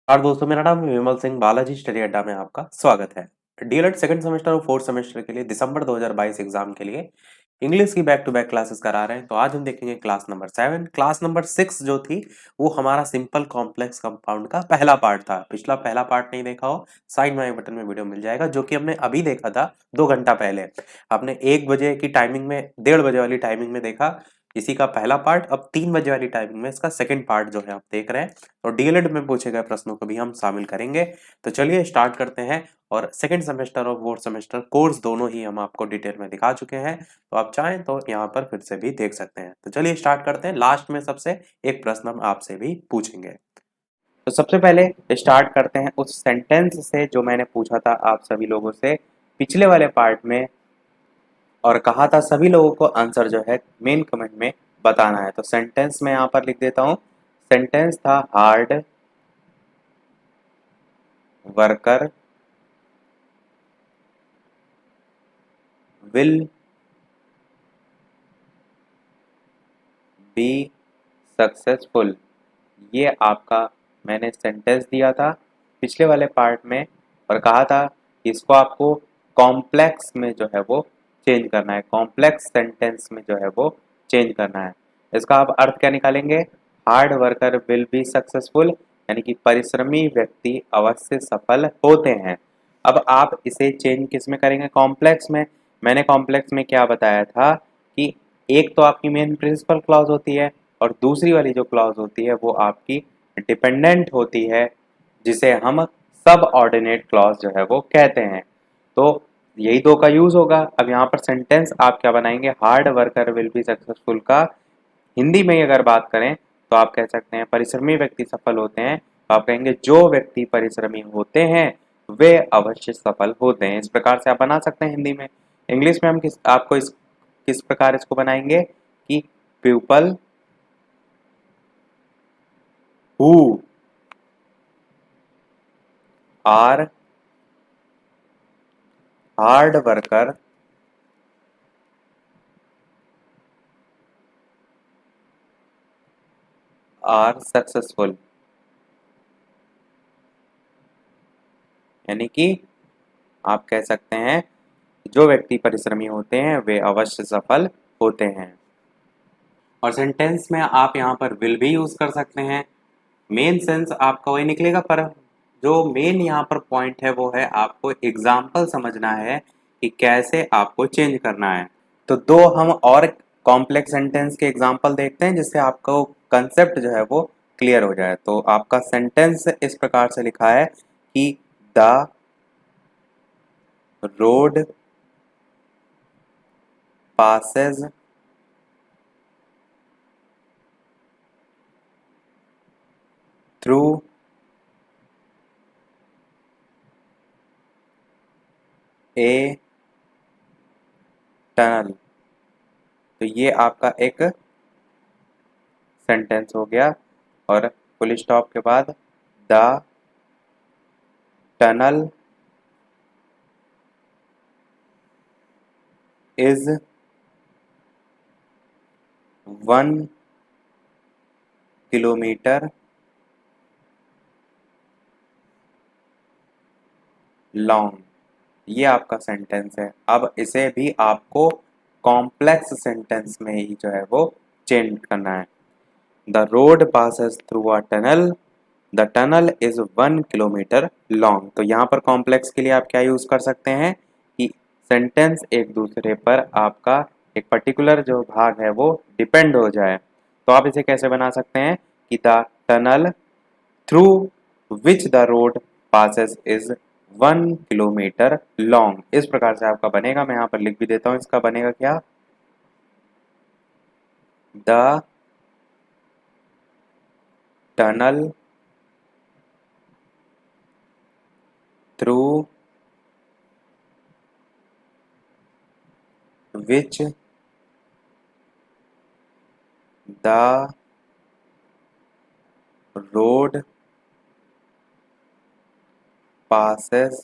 और दोस्तों, मेरा नाम विमल सिंह, बालाजी स्टडी अड्डा में आपका स्वागत है। डीएलएड सेकंड सेमेस्टर और फोर्थ सेमेस्टर के लिए दिसंबर 2022 एग्जाम के लिए इंग्लिश की बैक टू बैक क्लासेस करा रहे हैं। तो आज हम देखेंगे क्लास नंबर 7। क्लास नंबर 6 जो थी वो हमारा सिंपल कॉम्प्लेक्स कंपाउंड का पहला पार्ट था। पिछला पहला पार्ट नहीं देखा हो, साइड में आई बटन में वीडियो मिल जाएगा, जो कि हमने अभी देखा था 2 घंटा पहले। आपने 1 बजे की टाइमिंग में, 1:30 बजे वाली टाइमिंग में देखा इसी का पहला पार्ट। अब 3 बजे वाली टाइमिंग में इसका सेकंड पार्ट जो है आप देख रहे हैं। और डीएलएड में पूछे गए प्रश्नों को भी हम शामिल करेंगे। तो चलिए स्टार्ट करते हैं। और सेकंड सेमेस्टर और फोर्थ सेमेस्टर कोर्स दोनों ही हम आपको डिटेल में दिखा चुके हैं, तो आप चाहें तो यहाँ पर फिर से भी देख सकते हैं। तो चलिए स्टार्ट करते हैं। लास्ट में सबसे एक प्रश्न हम आपसे भी पूछेंगे। तो सबसे पहले स्टार्ट करते हैं उस सेंटेंस से जो मैंने पूछा था आप सभी लोगों से पिछले वाले पार्ट में, और कहा था सभी लोगों को आंसर जो है मेन कमेंट में बताना है। तो सेंटेंस में यहाँ पर लिख देता हूँ। सेंटेंस था hard worker will be successful. ये आपका मैंने सेंटेंस दिया था पिछले वाले पार्ट में, और कहा था कि इसको आपको कॉम्प्लेक्स में जो है वो चेंज करना है, कॉम्प्लेक्स सेंटेंस में जो है वो चेंज करना है। इसका आप अर्थ क्या निकालेंगे? Hard worker will be successful, यानी कि परिश्रमी व्यक्ति अवश्य सफल होते हैं। अब आप इसे चेंज किस में करेंगे? कॉम्प्लेक्स में। मैंने कॉम्प्लेक्स में क्या बताया था कि एक तो आपकी मेन प्रिंसिपल क्लॉज होती है, और दूसरी वाली जो क्लॉज होती है वो आपकी डिपेंडेंट होती है, जिसे हम सब ऑर्डिनेट क्लॉज जो है वो कहते हैं। तो यही दो का यूज होगा। अब यहाँ पर सेंटेंस आप क्या बनाएंगे? Hard worker will be successful का हिंदी में अगर बात करें तो आप कह सकते हैं परिश्रमी व्यक्ति सफल होते हैं। तो आप कहेंगे जो व्यक्ति परिश्रमी होते हैं वे अवश्य सफल होते हैं। इस प्रकार से आप बना सकते हैं हिंदी में। इंग्लिश में हम किस प्रकार इसको बनाएंगे कि people who are hard worker are successful, यानी कि आप कह सकते हैं जो व्यक्ति परिश्रमी होते हैं वे अवश्य सफल होते हैं। और सेंटेंस में आप यहाँ पर विल भी यूज कर सकते हैं। मेन सेंस आपका वही निकलेगा, पर जो मेन यहाँ पर पॉइंट है वो है आपको एग्जाम्पल समझना है कि कैसे आपको चेंज करना है। तो दो हम और कॉम्प्लेक्स सेंटेंस के एग्जाम्पल देखते हैं जिससे आपको कंसेप्ट जो है वो क्लियर हो जाए। तो आपका सेंटेंस इस प्रकार से लिखा है कि the road Passage through a tunnel. तो ये आपका एक सेंटेंस हो गया, और फुल स्टॉप के बाद the tunnel is 1 kilometre long. ये आपका सेंटेंस है। अब इसे भी आपको कॉम्प्लेक्स सेंटेंस में ही जो है वो चेंज करना है। The road passes through a tunnel, the tunnel is 1 kilometre long. तो यहाँ पर कॉम्प्लेक्स के लिए आप क्या यूज कर सकते हैं कि सेंटेंस एक दूसरे पर आपका एक पर्टिकुलर जो भाग है वो डिपेंड हो जाए। तो आप इसे कैसे बना सकते हैं कि the tunnel through which the road passes is 1 kilometre long. इस प्रकार से आपका बनेगा। मैं यहाँ पर लिख भी देता हूँ, इसका बनेगा क्या? The tunnel through which the road passes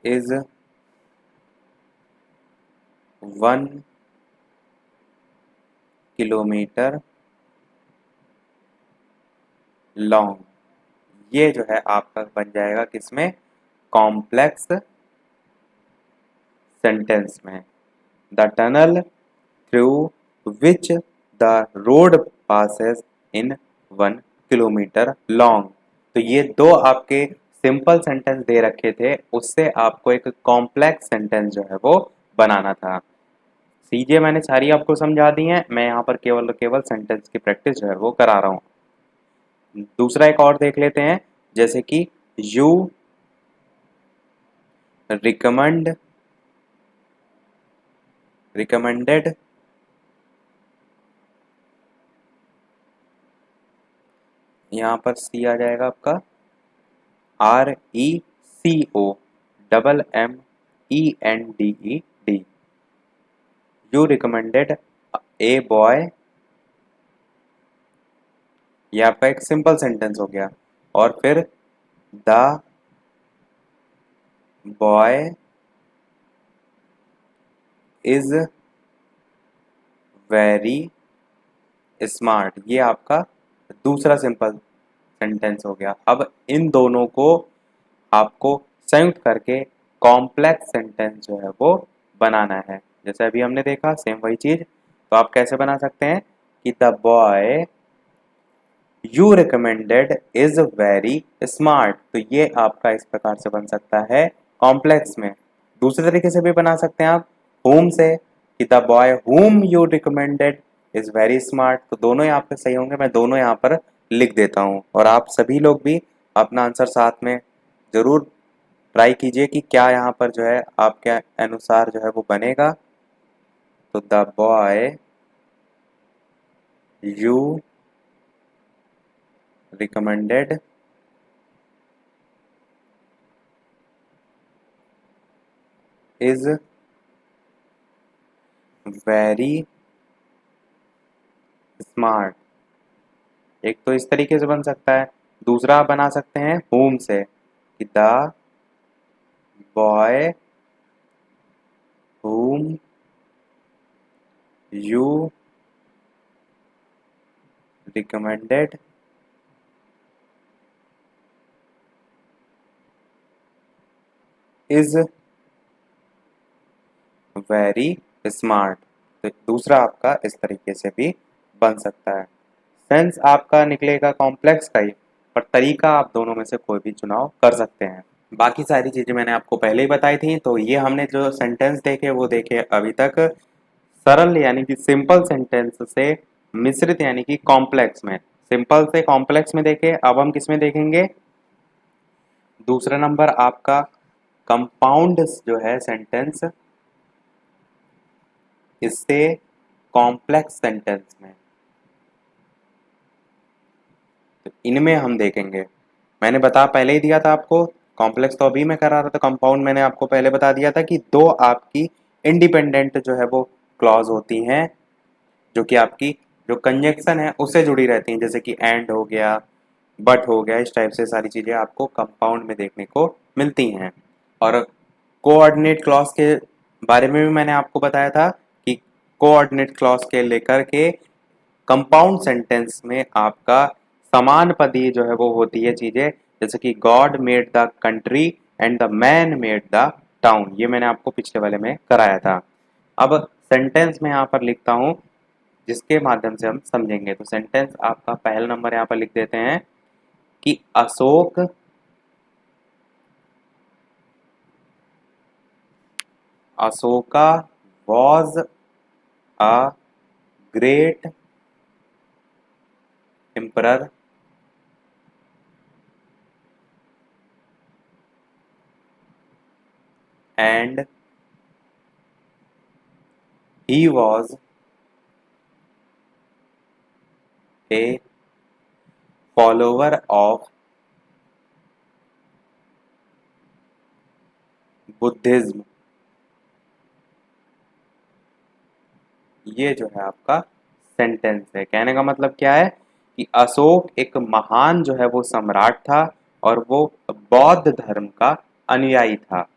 is 1 kilometre long. ये जो है आपका बन जाएगा किसमें, कॉम्प्लेक्स सेंटेंस में। The tunnel through which the road passes in 1 kilometre long. तो ये दो आपके सिंपल सेंटेंस दे रखे थे, उससे आपको एक कॉम्प्लेक्स सेंटेंस जो है वो बनाना था। चीजें मैंने सारी आपको समझा दी हैं, मैं यहाँ पर केवल केवल सेंटेंस की प्रैक्टिस जो है वो करा रहा हूँ। दूसरा एक और देख लेते हैं, जैसे कि यू रिकमेंडेड यहाँ पर सी आ जाएगा आपका, RECOMMENDED। You recommended a boy, ये आपका एक सिंपल सेंटेंस हो गया। और फिर the boy is very smart, ये आपका दूसरा सिंपल सेंटेंस हो गया। अब इन दोनों को आपको संयुक्त करके कॉम्प्लेक्स सेंटेंस जो है वो बनाना है। जैसे अभी हमने देखा सेम वही चीज, तो आप कैसे बना सकते हैं कि the boy you recommended is very smart, तो ये आपका इस प्रकार से बन सकता है कॉम्प्लेक्स में। दूसरे तरीके से भी बना सकते हैं आप whom से, कि the boy whom you recommended is very smart, तो दोनों यहाँ पे सही होंगे। मैं दोनों यहाँ पर लिख देता हूँ और आप सभी लोग भी अपना आंसर साथ में जरूर ट्राई कीजिए कि क्या यहाँ पर जो है आपके अनुसार जो है वो बनेगा। तो the boy you recommended is very smart, एक तो इस तरीके से बन सकता है। दूसरा आप बना सकते हैं whom से, कि the boy whom you recommended is very smart, तो दूसरा आपका इस तरीके से भी बन सकता है। सेंस आपका निकलेगा कॉम्प्लेक्स का ही, पर तरीका आप दोनों में से कोई भी चुनाव कर सकते हैं। बाकी सारी चीजें मैंने आपको पहले ही बताई थी। तो ये हमने जो सेंटेंस देखे वो देखे अभी तक सरल यानी कि सिंपल सेंटेंस से मिश्रित यानी कि कॉम्प्लेक्स में। सिंपल से कॉम्प्लेक्स में देखे, अब हम किस में देखेंगे, दूसरा नंबर आपका कंपाउंड जो है सेंटेंस, इससे कॉम्प्लेक्स सेंटेंस में, तो इनमें हम देखेंगे। मैंने बता पहले ही दिया था आपको, कॉम्प्लेक्स तो अभी मैं करा रहा था, कंपाउंड मैंने आपको पहले बता दिया था कि दो आपकी इंडिपेंडेंट जो है वो क्लॉज होती हैं, जो कि आपकी जो कंजक्शन है उससे जुड़ी रहती हैं, जैसे कि एंड हो गया, बट हो गया, इस टाइप से सारी चीजें आपको कंपाउंड में देखने को मिलती हैं। और कोऑर्डिनेट क्लॉज के बारे में भी मैंने आपको बताया था कि कोऑर्डिनेट क्लॉज के लेकर के कंपाउंड सेंटेंस में आपका समान पदी जो है वो होती है चीजें, जैसे कि God made the country and the man made the town, ये मैंने आपको पिछले वाले में कराया था। अब सेंटेंस में यहाँ पर लिखता हूँ जिसके माध्यम से हम समझेंगे। तो सेंटेंस आपका पहला नंबर यहाँ पर लिख देते हैं कि Ashoka was a great emperor and he was a follower of Buddhism. ये जो है आपका सेंटेंस है। कहने का मतलब क्या है कि अशोक एक महान जो है वो सम्राट था और वो बौद्ध धर्म का अनुयायी था।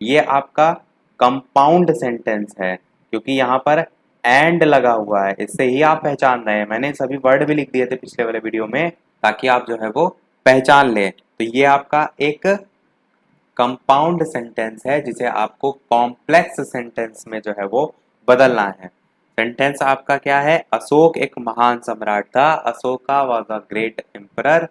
ये आपका कंपाउंड सेंटेंस है, क्योंकि यहाँ पर एंड लगा हुआ है, इससे ही आप पहचान रहे हैं। मैंने सभी वर्ड भी लिख दिए थे पिछले वाले वीडियो में, ताकि आप जो है वो पहचान लें। तो ये आपका एक कंपाउंड सेंटेंस है जिसे आपको कॉम्प्लेक्स सेंटेंस में जो है वो बदलना है। सेंटेंस आपका क्या है? अशोक एक महान सम्राट था। Ashoka was a great emperor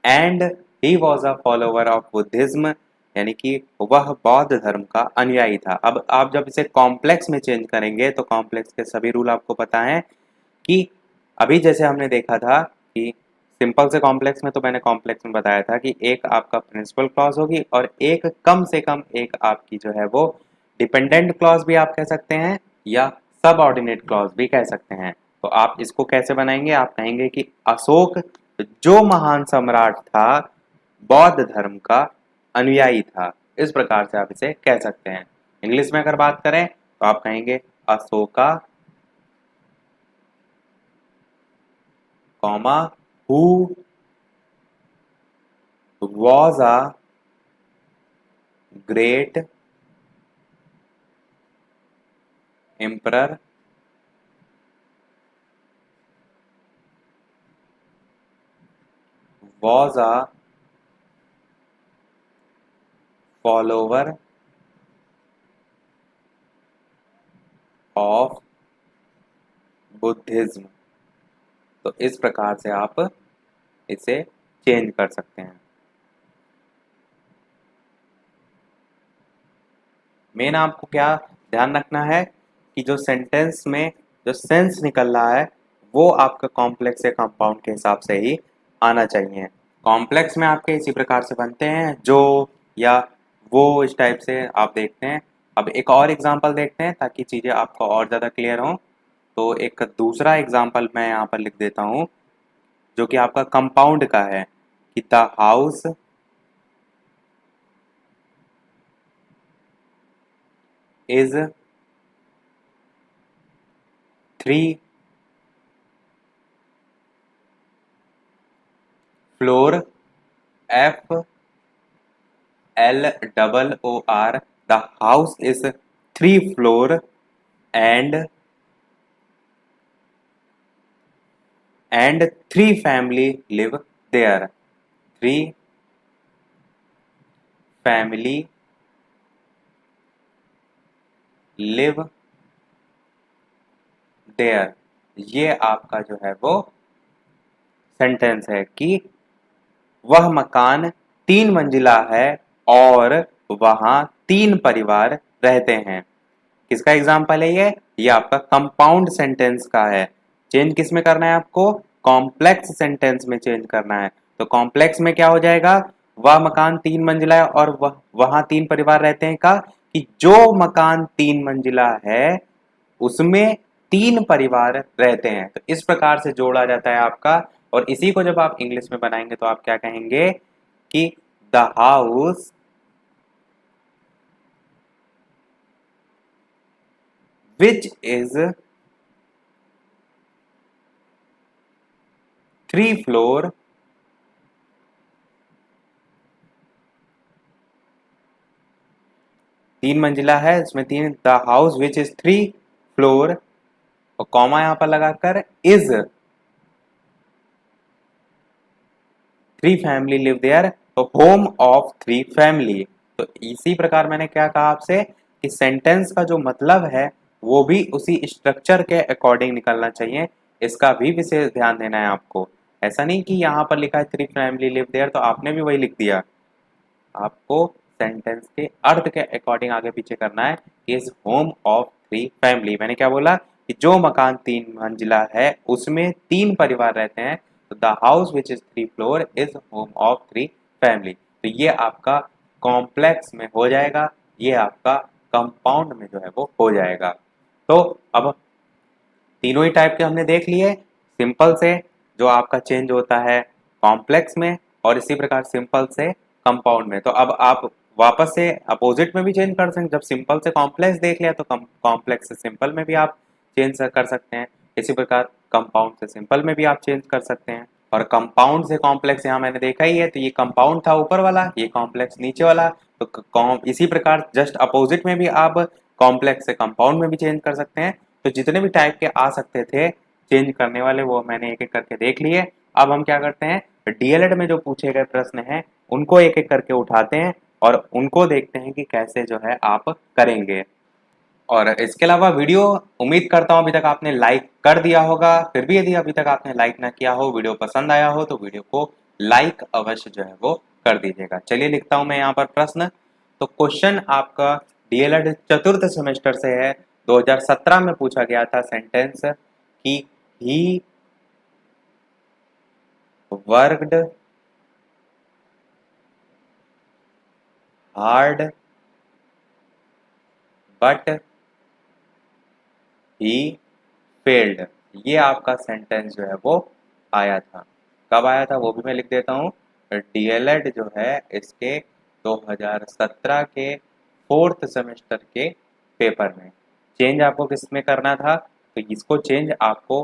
and he was a follower of Buddhism, यानी कि वह बौद्ध धर्म का अनुयायी था। अब आप जब इसे कॉम्प्लेक्स में चेंज करेंगे तो कॉम्प्लेक्स के सभी रूल आपको पता है कि अभी जैसे हमने देखा था कि सिंपल से कॉम्प्लेक्स में, तो मैंने कॉम्प्लेक्स में बताया था कि एक आपका प्रिंसिपल क्लॉज होगी और एक कम से कम एक आपकी जो है वो डिपेंडेंट क्लॉज भी आप कह सकते हैं या सब ऑर्डिनेट क्लॉज भी कह सकते हैं। तो आप इसको कैसे बनाएंगे? आप कहेंगे कि अशोक जो महान सम्राट था, बौद्ध धर्म का अनुयायी था। इस प्रकार से आप इसे कह सकते हैं। इंग्लिश में अगर बात करें तो आप कहेंगे Ashoka comma who was a great emperor was a follower of Buddhism. तो इस प्रकार से आप इसे चेंज कर सकते हैं। मेन आपको क्या ध्यान रखना है कि जो सेंटेंस में जो सेंस निकल रहा है वो आपका कॉम्प्लेक्स या कंपाउंड के हिसाब से ही आना चाहिए। कॉम्प्लेक्स में आपके इसी प्रकार से बनते हैं, जो या वो, इस टाइप से आप देखते हैं। अब एक और एग्जांपल देखते हैं ताकि चीज़ें आपको और ज़्यादा क्लियर हों। तो एक दूसरा एग्जांपल मैं यहाँ पर लिख देता हूँ जो कि आपका कंपाउंड का है कि the house is 3 floor F LOOR। The house is 3 floor and 3 family live there. 3 family live there। ये आपका जो है वो सेंटेंस है कि वह मकान 3 मंजिला है और वहां 3 परिवार रहते हैं। किसका एग्जाम्पल है ये आपका कंपाउंड सेंटेंस का है। चेंज किस में करना है आपको? कॉम्प्लेक्स सेंटेंस में चेंज करना है। तो कॉम्प्लेक्स में क्या हो जाएगा? वह मकान 3 मंजिला है और वहां 3 परिवार रहते हैं का कि जो मकान 3 मंजिला है उसमें 3 परिवार रहते हैं। तो इस प्रकार से जोड़ा जाता है आपका। और इसी को जब आप इंग्लिश में बनाएंगे तो आप क्या कहेंगे कि the house which is 3 floor तीन मंजिला है, इसमें 3, the house which is 3 floor और कॉमा यहां पर लगाकर इज 3 फैमिली लिव देयर, तो होम ऑफ 3 फैमिली। तो इसी प्रकार मैंने क्या कहा आपसे कि सेंटेंस का जो मतलब है वो भी उसी स्ट्रक्चर के अकॉर्डिंग निकलना चाहिए। इसका भी विशेष ध्यान देना है आपको। ऐसा नहीं कि यहाँ पर लिखा है 3 फैमिली लिव देयर तो आपने भी वही लिख दिया। आपको सेंटेंस के अर्थ के अकॉर्डिंग आगे पीछे करना है। इज होम ऑफ 3 फैमिली, मैंने क्या बोला कि जो मकान 3 मंजिला है उसमें 3 परिवार रहते हैं। तो the house which is 3 floor is home of 3 family. तो ये आपका कॉम्प्लेक्स में हो जाएगा, ये आपका कंपाउंड में जो है वो हो जाएगा। तो अब तीनों ही टाइप के हमने देख लिए। सिंपल से जो आपका चेंज होता है कॉम्प्लेक्स में और इसी प्रकार सिंपल से कंपाउंड में। तो अब आप वापस से अपोजिट में भी चेंज कर सकते हैं। जब सिंपल से कॉम्प्लेक्स देख लिया तो कॉम्प्लेक्स से सिंपल में भी आप चेंज कर सकते हैं। इसी प्रकार कंपाउंड से सिंपल में भी आप चेंज कर सकते हैं। और कंपाउंड से कॉम्प्लेक्स यहाँ मैंने देखा ही है, तो ये कंपाउंड था ऊपर वाला, ये कॉम्प्लेक्स नीचे वाला। तो इसी प्रकार जस्ट अपोजिट में भी आप कॉम्प्लेक्स से कंपाउंड में भी चेंज कर सकते हैं। तो जितने भी टाइप के आ सकते थे चेंज करने वाले वो मैंने एक एक करके देख लिए। अब हम क्या करते हैं, डीएलएड में जो पूछे गए प्रश्न हैं उनको एक एक करके उठाते हैं और उनको देखते हैं कि कैसे जो है आप करेंगे। और इसके अलावा वीडियो उम्मीद करता हूँ अभी तक आपने लाइक कर दिया होगा। फिर भी यदि अभी तक आपने लाइक ना किया हो, वीडियो पसंद आया हो, तो वीडियो को लाइक अवश्य जो है वो कर दीजिएगा। चलिए लिखता हूँ मैं यहाँ पर प्रश्न। तो क्वेश्चन आपका डीएलएड चतुर्थ सेमेस्टर से है, 2017 में पूछा गया था सेंटेंस कि he worked hard but he failed. ये आपका सेंटेंस जो है वो आया था। कब आया था वो भी मैं लिख देता हूँ। डीएलएड जो है इसके 2017 के फोर्थ सेमेस्टर के पेपर में चेंज आपको किस में करना था, तो इसको चेंज आपको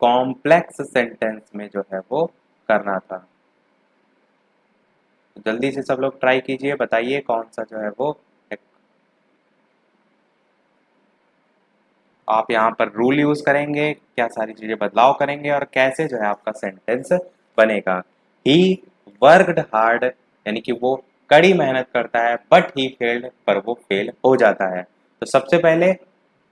कॉम्प्लेक्स सेंटेंस में जो है वो करना था। तो जल्दी से सब लोग ट्राई कीजिए, बताइए कौन सा जो है वो आप यहाँ पर रूल यूज करेंगे, क्या सारी चीजें बदलाव करेंगे और कैसे जो है आपका सेंटेंस बनेगा। ही वर्कड हार्ड यानी कि वो कड़ी मेहनत करता है, बट ही फेल्ड पर वो फेल हो जाता है। तो सबसे पहले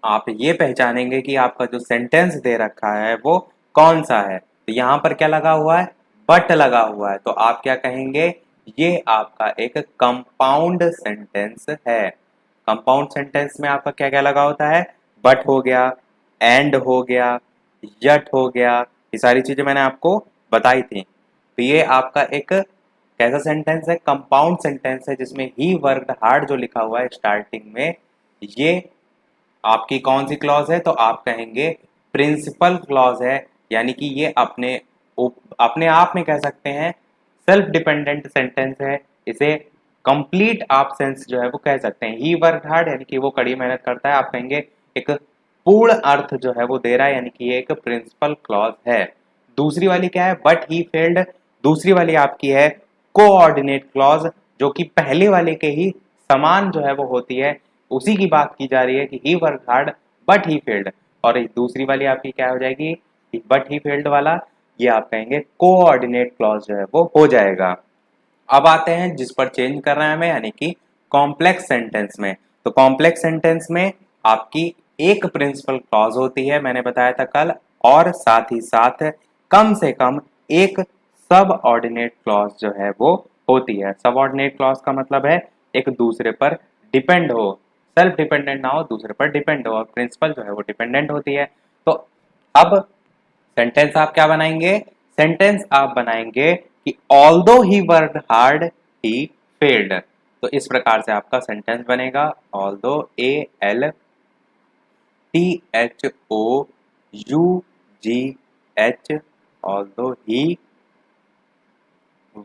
आप ये पहचानेंगे कि आपका जो सेंटेंस दे रखा है वो कौन सा है। तो यहाँ पर क्या लगा हुआ है, बट लगा हुआ है, तो आप क्या कहेंगे, ये आपका एक कंपाउंड सेंटेंस है। कंपाउंड सेंटेंस में आपका क्या क्या लगा होता है, बट हो गया, एंड हो गया, यट हो गया, ये सारी चीजें मैंने आपको बताई थी। तो ये आपका एक कैसा सेंटेंस है, कंपाउंड सेंटेंस है, जिसमें ही वर्कड हार्ड जो लिखा हुआ है स्टार्टिंग में, ये आपकी कौन सी क्लॉज है, तो आप कहेंगे प्रिंसिपल क्लॉज है। यानी कि ये अपने आप में कह सकते हैं सेल्फ डिपेंडेंट सेंटेंस है। इसे कंप्लीट आप सेंस जो है वो कह सकते हैं। ही वर्क हार्ड यानी कि वो कड़ी मेहनत करता है, आप कहेंगे एक पूर्ण अर्थ जो है वो दे रहा है, यानी कि ये एक प्रिंसिपल क्लॉज है। दूसरी वाली क्या है, बट ही फेल्ड, दूसरी वाली आपकी है कोऑर्डिनेट क्लॉज, जो कि पहले वाले के ही समान जो है वो होती है। उसी की बात की जा रही है कि he work hard but he failed. और दूसरी वाली आपकी क्या हो जाएगी, बट ही फेल्ड वाला, ये आप कहेंगे कोऑर्डिनेट क्लॉज जो है वो हो जाएगा। अब आते हैं जिस पर चेंज कर रहे हैं हमें, यानी कि कॉम्प्लेक्स सेंटेंस में। तो कॉम्प्लेक्स सेंटेंस में आपकी एक प्रिंसिपल क्लॉज होती है, मैंने बताया था कल, और साथ ही साथ कम से कम एक सब ऑर्डिनेट क्लॉज जो है वो होती है। सब ऑर्डिनेट क्लॉज का मतलब है एक दूसरे पर डिपेंड हो, सेल्फ डिपेंडेंट ना हो, दूसरे पर डिपेंड हो, और प्रिंसिपल जो है वो डिपेंडेंट होती है। तो अब सेंटेंस आप क्या बनाएंगे, सेंटेंस आप बनाएंगे कि although he worked hard he failed. तो इस प्रकार से आपका सेंटेंस बनेगा, although ALTHOUGH, although he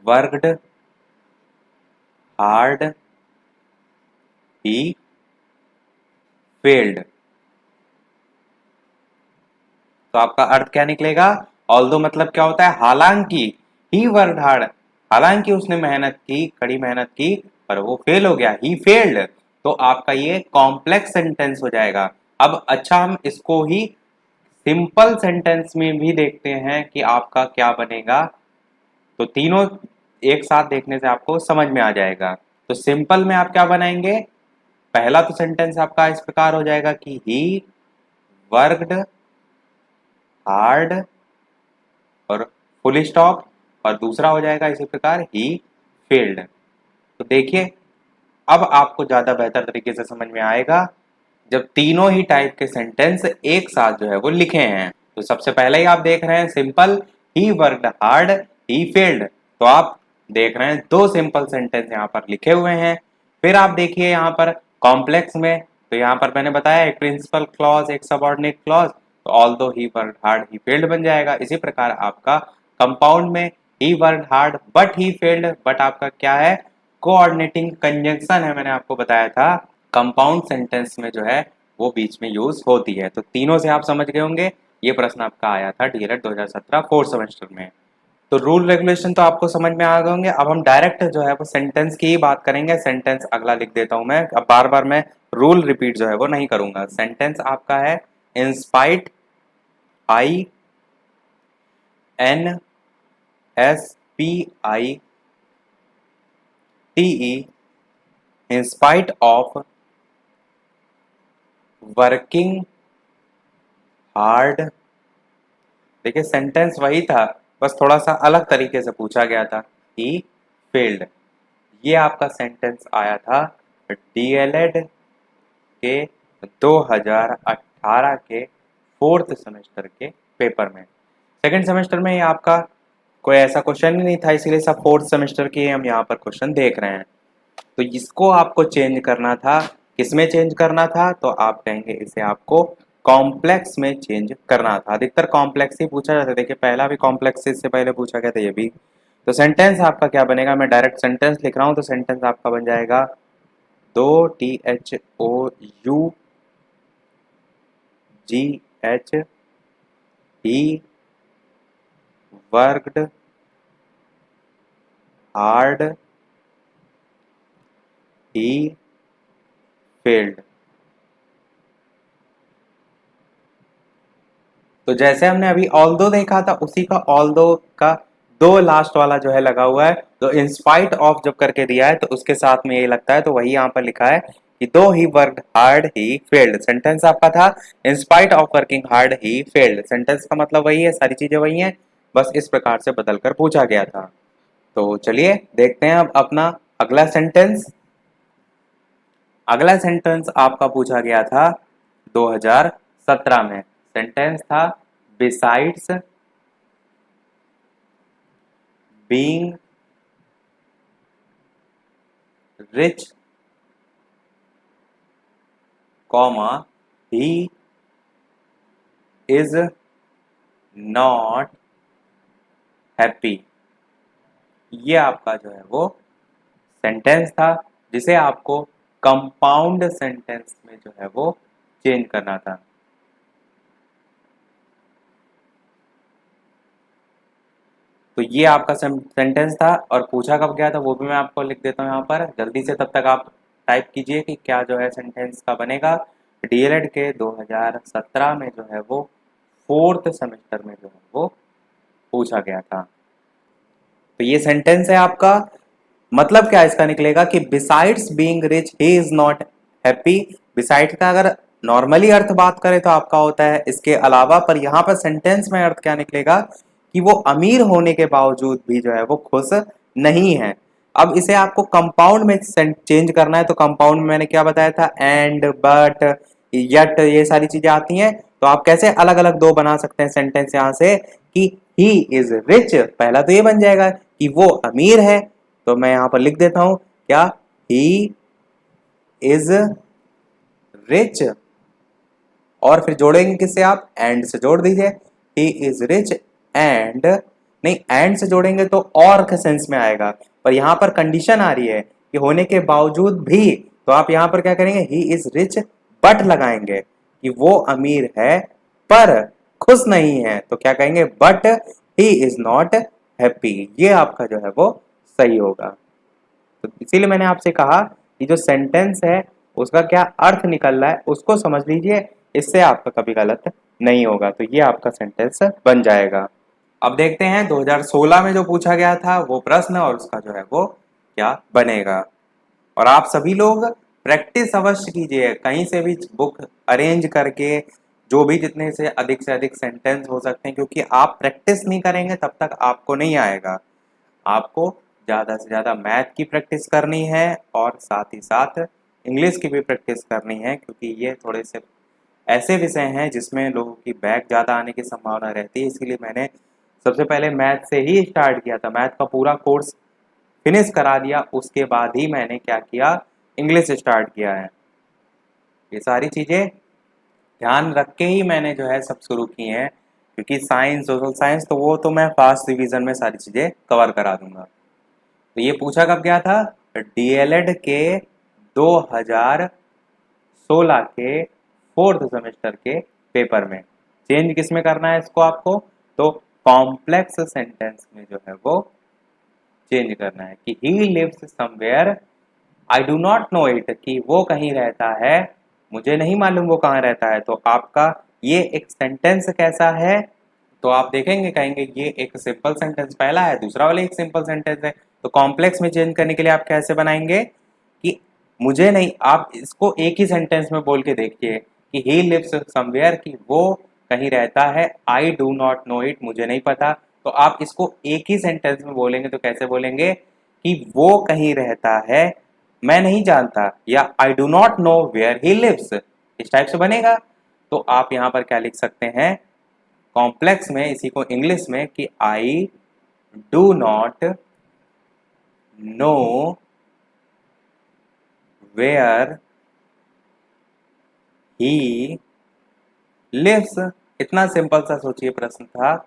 worked hard he failed. तो आपका अर्थ क्या निकलेगा, ऑल्दो मतलब क्या होता है, हालांकि, ही वर्कड हार्ड, हालांकि उसने मेहनत की, कड़ी मेहनत की, पर वो फेल हो गया, ही फेल्ड। तो आपका ये कॉम्प्लेक्स सेंटेंस हो जाएगा। अब अच्छा, हम इसको ही सिंपल सेंटेंस में भी देखते हैं कि आपका क्या बनेगा। तो तीनों एक साथ देखने से आपको समझ में आ जाएगा। तो सिंपल में आप क्या बनाएंगे, पहला तो सेंटेंस आपका इस प्रकार हो जाएगा कि ही वर्कड हार्ड और फुल स्टॉप, और दूसरा हो जाएगा इसी प्रकार ही फेल्ड। तो देखिए, अब आपको ज्यादा बेहतर तरीके से समझ में आएगा जब तीनों ही टाइप के सेंटेंस एक साथ जो है वो लिखे हैं। तो सबसे पहले ही आप देख रहे हैं simple, he worked hard he failed. तो आप देख रहे हैं दो सिंपल सेंटेंस यहाँ पर लिखे हुए हैं। फिर आप देखिए यहाँ पर कॉम्प्लेक्स में, तो यहाँ पर मैंने बताया एक प्रिंसिपल क्लॉज, एक सबऑर्डिनेट क्लॉज, तो although he worked hard he failed बन जाएगा। इसी प्रकार आपका कंपाउंड में he worked hard but he failed, but आपका क्या है, कोऑर्डिनेटिंग कंजंक्शन है, मैंने आपको बताया था कंपाउंड सेंटेंस में जो है वो बीच में यूज होती है। तो तीनों से आप समझ गए होंगे, ये प्रश्न आपका आया था डीएलएड 2017 फोर्थ सेमेस्टर में। तो रूल रेगुलेशन तो आपको समझ में आ गए होंगे। अब हम डायरेक्ट जो है वो सेंटेंस की ही बात करेंगे। सेंटेंस अगला लिख देता हूं मैं, अब बार बार मैं रूल रिपीट जो है वो नहीं करूंगा। सेंटेंस आपका है, in spite I N in spite of working hard। देखिए सेंटेंस वही था, बस थोड़ा सा अलग तरीके से पूछा गया था। ही फेल्ड, ये आपका सेंटेंस आया था डीएलएड के 2018 के 4th सेमेस्टर के पेपर में। सेकंड सेमेस्टर में ये आपका कोई ऐसा क्वेश्चन ही नहीं था, इसीलिए सब 4th सेमेस्टर के हम यहाँ पर क्वेश्चन देख रहे हैं। तो इसको आपको चेंज करना था, किसमें चेंज करना था? तो आप कहेंगे इसे आपको कॉम्प्लेक्स में चेंज करना था। अधिकतर कॉम्प्लेक्स ही पूछा जाता है। देखिए पहला भी कॉम्प्लेक्स से इससे पहले पूछा गया था, ये भी। तो सेंटेंस आपका क्या बनेगा? मैं डायरेक्ट सेंटेंस लिख रहा हूं, तो सेंटेंस आपका बन जाएगा 2THOUGH he worked hard he failed. तो जैसे हमने अभी ऑल्दो देखा था, उसी का ऑल्दो का दो लास्ट वाला जो है लगा हुआ है। तो इंस्पाइट ऑफ जब करके दिया है तो उसके साथ में ये लगता है, तो वही यहाँ पर लिखा है कि दो he worked hard he failed. Sentence आपका था in spite of working hard he failed. Sentence का मतलब वही है, सारी चीजें वही हैं, बस इस प्रकार से बदलकर पूछा गया था। तो चलिए देखते हैं अब अपना अगला सेंटेंस। अगला सेंटेंस आपका पूछा गया था 2017 में। सेंटेंस था besides being rich comma he is not happy. ये आपका जो है वो सेंटेंस था, जिसे आपको कंपाउंड सेंटेंस में जो है वो चेंज करना था। तो ये आपका सेंटेंस था, और पूछा कब गया था वो भी मैं आपको लिख देता हूँ यहाँ पर जल्दी से। तब तक आप टाइप कीजिए कि क्या जो है सेंटेंस का बनेगा। डीएलएड के 2017 में जो है वो 4th सेमेस्टर में जो है वो पूछा गया था। तो ये सेंटेंस है आपका। मतलब क्या इसका निकलेगा कि besides being rich he is not happy. Beside का अगर नॉर्मली अर्थ बात करें तो आपका होता है इसके अलावा, पर यहाँ पर सेंटेंस में अर्थ क्या निकलेगा कि वो अमीर होने के बावजूद भी जो है वो खुश नहीं है। अब इसे आपको कंपाउंड में चेंज करना है। तो कंपाउंड में मैंने क्या बताया था? एंड, बट, यट, ये सारी चीजें आती हैं। तो आप कैसे अलग अलग दो बना सकते हैं सेंटेंस यहाँ से कि ही इज रिच। पहला तो ये बन जाएगा कि वो अमीर है, तो मैं यहां पर लिख देता हूं क्या? ही इज रिच, और फिर जोड़ेंगे किससे आप? एंड से जोड़ दीजिए। ही इज रिच एंड, नहीं एंड से जोड़ेंगे तो और के सेंस में आएगा, पर यहां पर कंडीशन आ रही है कि होने के बावजूद भी। तो आप यहां पर क्या करेंगे? ही इज रिच बट लगाएंगे कि वो अमीर है पर खुश नहीं है। तो क्या कहेंगे? But he is not happy. ये आपका जो है वो सही होगा। तो इसीलिए मैंने आपसे कहा कि जो सेंटेंस है उसका क्या अर्थ निकल रहा है उसको समझ लीजिए, इससे आपका कभी गलत नहीं होगा। तो ये आपका सेंटेंस बन जाएगा। अब देखते हैं 2016 में जो पूछा गया था वो प्रश्न, और उसका जो है वो क्या बनेगा। और आप सभी लोग प्रैक्टिस अवश्य कीजिए, कहीं से भी बुक अरेंज करके, जो भी जितने से अधिक सेंटेंस हो सकते हैं, क्योंकि आप प्रैक्टिस नहीं करेंगे तब तक आपको नहीं आएगा। आपको ज़्यादा से ज़्यादा मैथ की प्रैक्टिस करनी है, और साथ ही साथ इंग्लिश की भी प्रैक्टिस करनी है, क्योंकि ये थोड़े से ऐसे विषय हैं जिसमें लोगों की बैक ज़्यादा आने की संभावना रहती है। इसीलिए मैंने सबसे पहले मैथ से ही स्टार्ट किया था, मैथ का पूरा कोर्स फिनिश करा दिया, उसके बाद ही मैंने क्या किया? इंग्लिश स्टार्ट किया है। ये सारी चीज़ें ध्यान रख के ही मैंने जो है सब शुरू की हैं, क्योंकि साइंस, सोशल साइंस, तो वो तो मैं फर्स्ट डिवीजन में सारी चीज़ें कवर करा दूंगा। तो ये पूछा कब गया था? डीएलएड के 2016 के 4th सेमेस्टर के पेपर में। चेंज किस में करना है इसको आपको? तो कॉम्प्लेक्स सेंटेंस में जो है वो चेंज करना है कि he lives somewhere I do not know it, कि वो कहीं रहता है, मुझे नहीं मालूम वो कहाँ रहता है। तो आपका ये एक सेंटेंस कैसा है? तो आप देखेंगे, कहेंगे ये एक सिंपल सेंटेंस पहला है, दूसरा वाला एक सिंपल सेंटेंस है। तो कॉम्प्लेक्स में चेंज करने के लिए आप कैसे बनाएंगे कि मुझे नहीं, आप इसको एक ही सेंटेंस में बोल के देखिए कि ही लिव्स समवेयर, कि वो कहीं रहता है, आई डू नॉट नो इट, मुझे नहीं पता। तो आप इसको एक ही सेंटेंस में बोलेंगे तो कैसे बोलेंगे कि वो कहीं रहता है, मैं नहीं जानता, या I do not know where he lives, इस टाइप से बनेगा। तो आप यहां पर क्या लिख सकते हैं कॉम्प्लेक्स में, इसी को इंग्लिश में, कि I do not know where he lives. इतना सिंपल सा सोचिए प्रश्न था,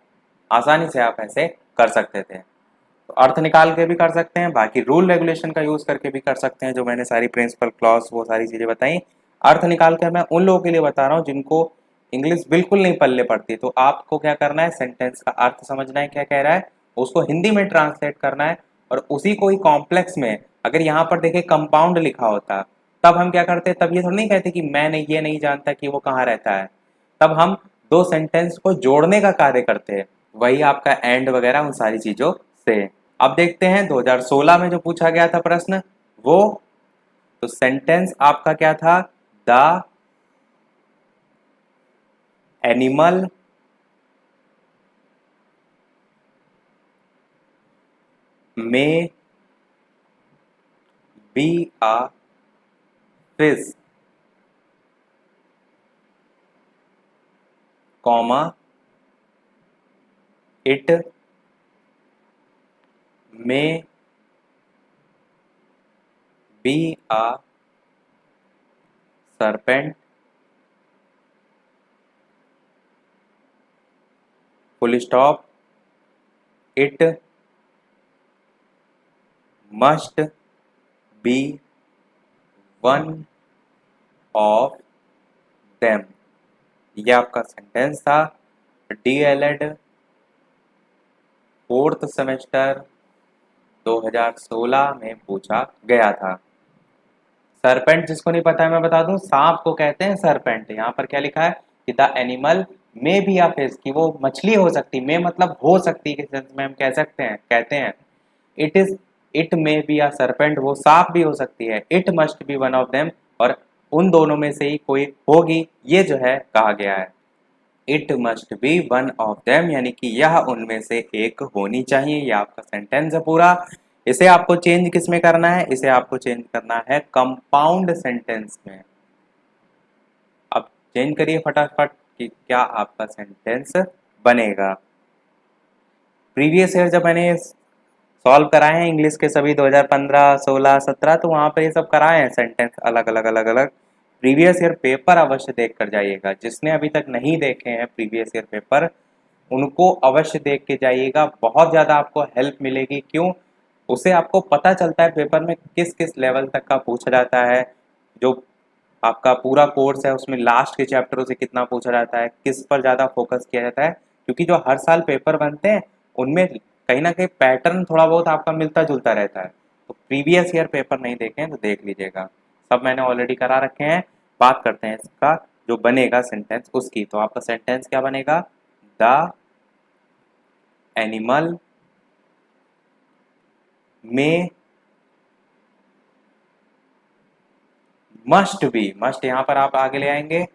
आसानी से आप ऐसे कर सकते थे। तो अर्थ निकाल के भी कर सकते हैं, बाकी रूल रेगुलेशन का यूज करके भी कर सकते हैं, जो मैंने सारी प्रिंसिपल क्लॉज वो सारी चीजें बताई। अर्थ निकाल के मैं उन लोगों के लिए बता रहा हूँ जिनको इंग्लिश बिल्कुल नहीं पल्ले पड़ती। तो आपको क्या करना है, सेंटेंस का अर्थ समझना है क्या कह रहा है, उसको हिंदी में ट्रांसलेट करना है, और उसी को ही कॉम्प्लेक्स में, अगर यहाँ पर देखे कंपाउंड लिखा होता तब हम क्या करते, तब ये थोड़ा नहीं कहते कि मैं नहीं, ये नहीं जानता कि वो कहाँ रहता है, तब हम दो सेंटेंस को जोड़ने का कार्य करते हैं, वही आपका एंड वगैरह उन सारी चीजों से। अब देखते हैं 2016 में जो पूछा गया था प्रश्न वो, तो सेंटेंस आपका क्या था, the animal may be a fish, comma it may be a serpent, full stop, it must be one of them। ये आपका सेंटेंस था, डीएलएड फोर्थ सेमेस्टर 2016 में पूछा गया था। सरपेंट जिसको नहीं पता है मैं बता दूं, सांप को कहते हैं सरपेंट। यहाँ पर क्या लिखा है कि the animal may be a fish, कि वो मछली हो सकती, में मतलब हो सकती के सेंस में हम कह सकते हैं, कहते हैं। It is, it may be a serpent, वो सांप भी हो सकती है। It must be one of them, और उन दोनों में से ही कोई होगी, ये जो है कहा गया है। It must be one of them, यानी कि यह उनमें से एक होनी चाहिए। यह आपका सेंटेंस है पूरा। इसे आपको चेंज किस में करना है, इसे आपको चेंज करना है कंपाउंड सेंटेंस में। अब चेंज करिए फटाफट कि क्या आपका सेंटेंस बनेगा। प्रीवियस ईयर जब मैंने सॉल्व कराए हैं इंग्लिश के सभी 2015, 16, 17, तो वहां पर ये सब कराए हैं सेंटेंस अलग अलग अलग अलग। प्रीवियस ईयर पेपर अवश्य देख कर जाइएगा, जिसने अभी तक नहीं देखे हैं प्रीवियस ईयर पेपर उनको अवश्य देख के जाइएगा, बहुत ज़्यादा आपको हेल्प मिलेगी। क्यों, उससे आपको पता चलता है पेपर में किस किस लेवल तक का पूछा जाता है। जो आपका पूरा कोर्स है उसमें लास्ट के चैप्टरों से कितना पूछा जाता है, किस पर ज़्यादा फोकस किया जाता है, क्योंकि जो हर साल पेपर बनते हैं उनमें कहीं ना कहीं पैटर्न थोड़ा बहुत आपका मिलता जुलता रहता है। तो प्रीवियस ईयर पेपर नहीं देखें तो देख लीजिएगा, सब मैंने ऑलरेडी करा रखे हैं। बात करते हैं इसका जो बनेगा सेंटेंस उसकी। तो आपका सेंटेंस क्या बनेगा, द एनिमल में मस्ट बी, मस्ट यहां पर आप आगे ले आएंगे,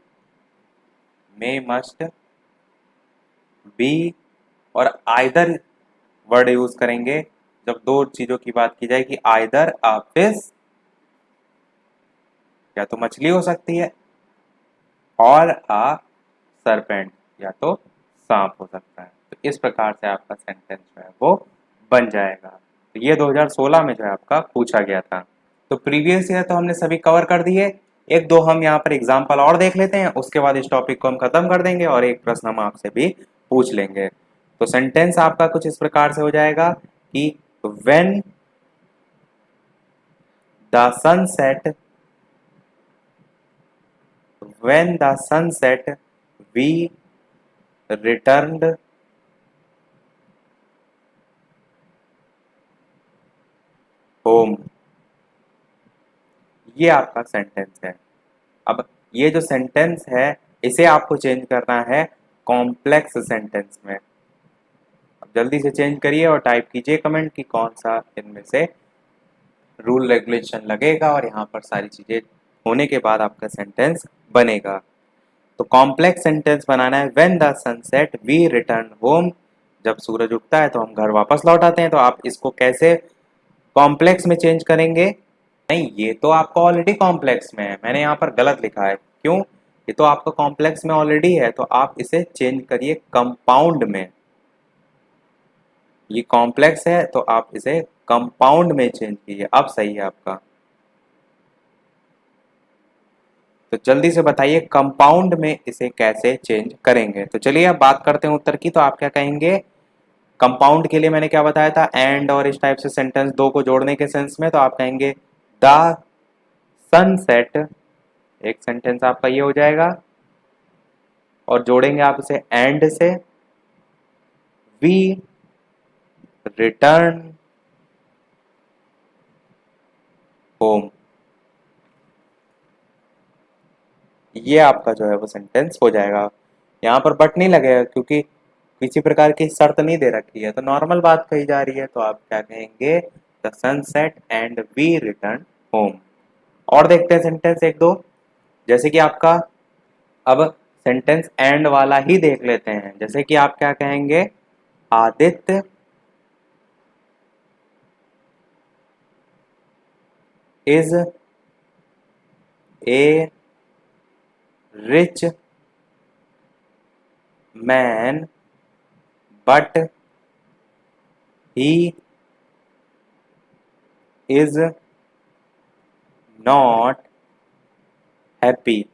में मस्ट बी, और आइदर वर्ड यूज करेंगे जब दो चीजों की बात की जाएगी, आइदर अ फिश, या तो मछली हो सकती है, और अ सरपेंट, या तो सांप हो सकता है। तो इस प्रकार से आपका सेंटेंस जो है वो बन जाएगा। तो ये 2016 में जो है आपका पूछा गया था। तो प्रीवियस ईयर तो हमने सभी कवर कर दिए, एक दो हम यहाँ पर एग्जाम्पल और देख लेते हैं, उसके बाद इस टॉपिक को हम खत्म कर देंगे और एक प्रश्न हम आपसे भी पूछ लेंगे। तो सेंटेंस आपका कुछ इस प्रकार से हो जाएगा कि when the sunset, when the sunset we returned home. ये आपका सेंटेंस है। अब ये जो सेंटेंस है इसे आपको चेंज करना है कॉम्प्लेक्स सेंटेंस में। अब जल्दी से चेंज करिए और टाइप कीजिए कमेंट कि कौन सा इनमें से रूल रेगुलेशन लगेगा और यहाँ पर सारी चीजें होने के बाद आपका सेंटेंस बनेगा। तो कॉम्प्लेक्स सेंटेंस बनाना है when the sunset we return home, जब सूरज उगता है तो हम घर वापस लौट आते हैं। तो आप इसको कैसे कॉम्प्लेक्स में चेंज करेंगे? नहीं, ये तो आपका ऑलरेडी कॉम्प्लेक्स में है, मैंने यहाँ पर गलत लिखा है। क्यों? ये तो आपका कॉम्प्लेक्स में ऑलरेडी है, तो आप इसे चेंज करिए कंपाउंड में। ये कॉम्प्लेक्स है तो आप इसे कंपाउंड में चेंज कीजिए, अब सही है आपका। तो जल्दी से बताइए कंपाउंड में इसे कैसे चेंज करेंगे। तो चलिए अब बात करते हैं उत्तर की। तो आप क्या कहेंगे? कंपाउंड के लिए मैंने क्या बताया था? एंड और इस टाइप से सेंटेंस दो को जोड़ने के सेंस में। तो आप कहेंगे द सनसेट, एक सेंटेंस आपका ये हो जाएगा, और जोड़ेंगे आप इसे एंड से, वी रिटर्न होम। ये आपका जो है वो सेंटेंस हो जाएगा। यहाँ पर बट नहीं लगेगा क्योंकि किसी प्रकार की शर्त नहीं दे रखी है, तो नॉर्मल बात कही जा रही है। तो आप क्या कहेंगे? The sunset and we return home. और देखते हैं सेंटेंस एक दो, जैसे कि आपका अब सेंटेंस एंड वाला ही देख लेते हैं। जैसे कि आप क्या कहेंगे? Aditya is a rich man but he is not happy.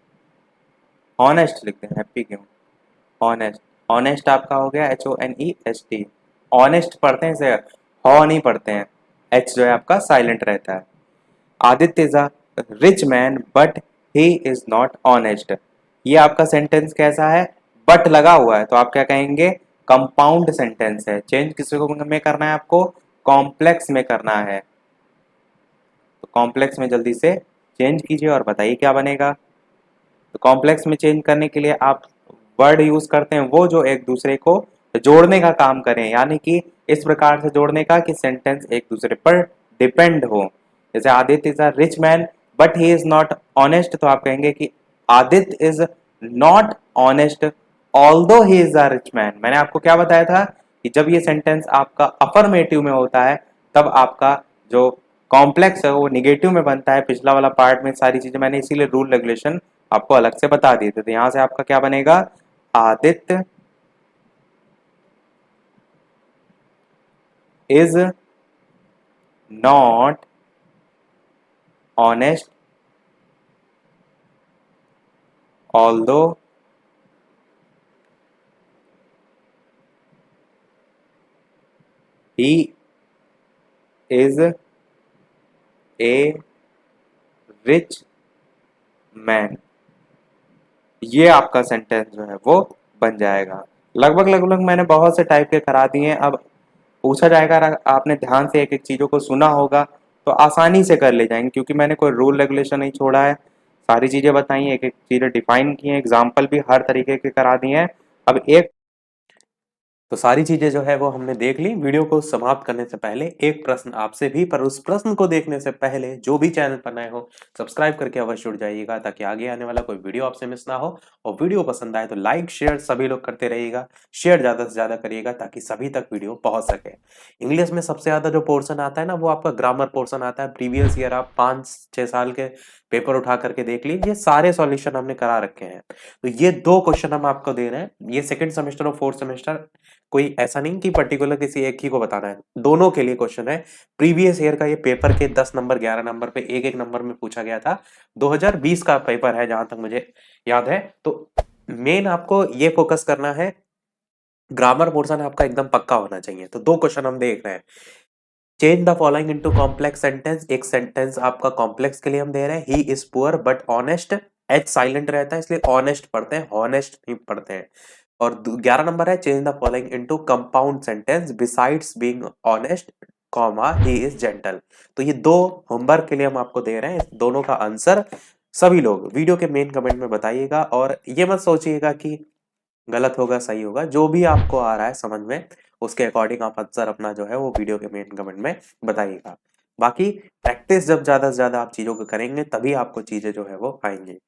Honest लिखते हैं, हैप्पी क्यों? ऑनेस्ट, ऑनेस्ट आपका हो गया HONEST। ऑनेस्ट पढ़ते हैं इसे, हॉ नहीं पढ़ते हैं, एच जो है आपका साइलेंट रहता है। Aditya is a rich man but he is not honest. ये आपका सेंटेंस कैसा है? बट लगा हुआ है, तो आप क्या कहेंगे? कंपाउंड सेंटेंस है। चेंज किसी को में करना है आपको? कॉम्प्लेक्स में करना है। तो कॉम्प्लेक्स में जल्दी से चेंज कीजिए और बताइए क्या बनेगा। तो कॉम्प्लेक्स में चेंज करने के लिए आप वर्ड यूज करते हैं वो जो एक दूसरे को जोड़ने का काम करें, यानी कि इस प्रकार से जोड़ने का कि सेंटेंस एक दूसरे पर डिपेंड हो। जैसे Aditya is a rich man but he is not honest, तो आप कहेंगे कि Aditya is not honest although he is a rich man. मैंने आपको क्या बताया था कि जब ये सेंटेंस आपका अफर्मेटिव में होता है तब आपका जो कॉम्प्लेक्स है वो निगेटिव में बनता है। पिछला वाला पार्ट में सारी चीजें मैंने इसीलिए रूल रेगुलेशन आपको अलग से बता दिए थे। तो यहां से आपका क्या बनेगा? Aditya is not honest although he is a rich man. ये आपका सेंटेंस जो है वो बन जाएगा। लगभग लगभग मैंने बहुत से टाइप के करा दिए हैं। अब पूछा जाएगा, अगर आपने ध्यान से एक एक चीजों को सुना होगा तो आसानी से कर ले जाएंगे, क्योंकि मैंने कोई रूल रेगुलेशन नहीं छोड़ा है। सारी चीजें बताई हैं, एक एक चीजें डिफाइन की हैं, एग्जाम्पल भी हर तरीके के करा दिए हैं। अब एक तो सारी चीजें जो है वो हमने देख ली। वीडियो को समाप्त करने से पहले एक प्रश्न आपसे भी, पर उस प्रश्न को देखने से पहले जो भी चैनल पर नए हो सब्सक्राइब करके अवश्य जुड़ जाइएगा, ताकि आगे आने वाला कोई वीडियो आपसे मिस ना हो। और वीडियो पसंद आए तो लाइक शेयर सभी लोग करते रहिएगा, शेयर ज्यादा से ज्यादा करिएगा ताकि सभी तक वीडियो पहुंच सके। इंग्लिश में सबसे ज्यादा जो पोर्शन आता है ना वो आपका ग्रामर पोर्शन आता है। प्रीवियस ईयर आप 5-6 साल के पेपर उठा करके देख लीजिए, सारे सॉल्यूशन हमने करा रखे हैं। तो ये 2 क्वेश्चन हम आपको दे रहे हैं, ये सेकंड सेमेस्टर और फोर्थ सेमेस्टर, कोई ऐसा नहीं कि पर्टिकुलर किसी एक ही को बताना है, दोनों के लिए क्वेश्चन है। प्रीवियस ईयर का ये पेपर के 10 नंबर 11 नंबर पे एक एक नंबर में पूछा गया था। 2020 का पेपर है जहां तक मुझे याद है। तो मेन आपको ये फोकस करना है, ग्रामर पोर्शन आपका एकदम पक्का होना चाहिए। तो 2 क्वेश्चन हम देख रहे हैं। Change the following into complex sentence. एक सेंटेंस आपका कॉम्प्लेक्स के लिए हम दे रहे हैं, he is poor but honest. H silent रहता है इसलिए ऑनेस्ट पढ़ते हैं, हॉनेस्ट नहीं पढ़ते हैं। और 11 नंबर है, change the following into compound sentence besides being honest comma he is gentle. तो ये 2 होमवर्क के लिए हम आपको दे रहे हैं। दोनों का आंसर सभी लोग वीडियो के मेन कमेंट में बताइएगा, और ये मत सोचिएगा कि गलत होगा, सही होगा, जो भी आपको आ रहा है समझ में, उसके अकॉर्डिंग आप आंसर अपना जो है वो वीडियो के मेन कमेंट में बताइएगा। बाकी प्रैक्टिस जब ज़्यादा से ज़्यादा आप चीज़ों को करेंगे तभी आपको चीज़ें जो है वो आएँगी।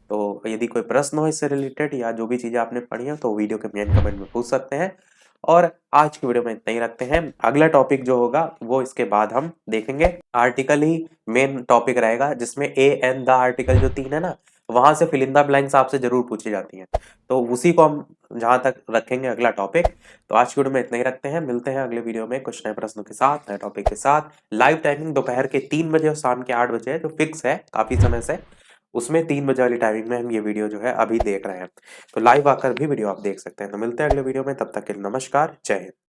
तो यदि कोई प्रश्न हो इससे रिलेटेड या जो भी चीज़ें आपने पढ़ी हैं तो वीडियो के मेन कमेंट में पूछ सकते हैं। और आज की वीडियो में इतना ही रखते हैं। अगला टॉपिक जो होगा वो इसके बाद हम देखेंगे। आर्टिकल ही मेन टॉपिक रहेगा जिसमें ए एन द आर्टिकल जो 3 है ना, वहाँ से फिल इन द ब्लैंक्स आपसे ज़रूर पूछी जाती हैं। तो उसी को हम जहाँ तक रखेंगे अगला टॉपिक। तो आज की वीडियो में इतना ही रखते हैं। मिलते हैं अगले वीडियो में कुछ नए प्रश्नों के साथ, नए टॉपिक के साथ। लाइव टाइमिंग दोपहर के 3 बजे और शाम के 8 बजे है, जो फिक्स है काफ़ी समय से। उसमें 3 बजे वाली टाइमिंग में हम ये वीडियो जो है अभी देख रहे हैं। तो लाइव आकर भी वीडियो आप देख सकते हैं। तो मिलते हैं अगले वीडियो में, तब तक के लिए नमस्कार, जय हिंद।